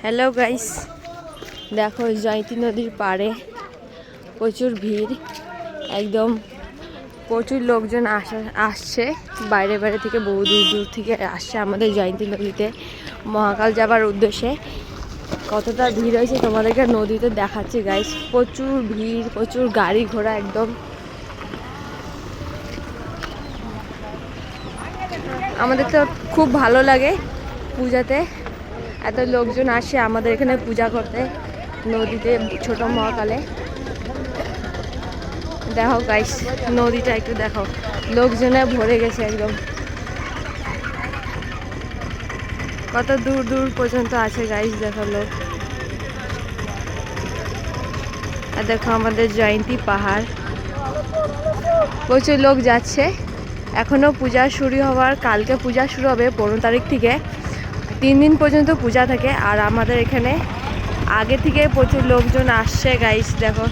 Hello guys, দেখো জয়ন্তী নদীর পাড়ে প্রচুর ভিড়। একদম প্রচুর লোকজন আসছে বাইরে বাইরে থেকে, বহু দূর দূর থেকে আসছে আমাদের জয়ন্তী নদীতে মহাকাল যাবার উদ্দেশ্যে। কতটা ভিড় হয়েছে তোমাদেরকে নদীতে দেখাচ্ছি গাইস। প্রচুর ভিড়, প্রচুর গাড়ি ঘোড়া। একদম আমাদের তো খুব ভালো লাগে পূজাতে, এত লোকজন আসে আমাদের এখানে পূজা করতে নদীতে, ছোট মহাকালে। দেখো গাইস, নদীটা একটু দেখো, লোকজনে ভরে গেছে একদম। কত দূর দূর পর্যন্ত আছে গাইস, দেখো লোক। আর দেখো আমাদের জয়ন্তী পাহাড়, প্রচুর লোক যাচ্ছে। এখনো পূজা শুরু হওয়ার, কালকে পূজা শুরু হবে 15 তারিখ থেকে, 3 দিন পর্যন্ত পূজা থাকে। আর আমাদের এখানে আগে থেকে প্রচুর লোকজন আসছে গাইস, দেখো।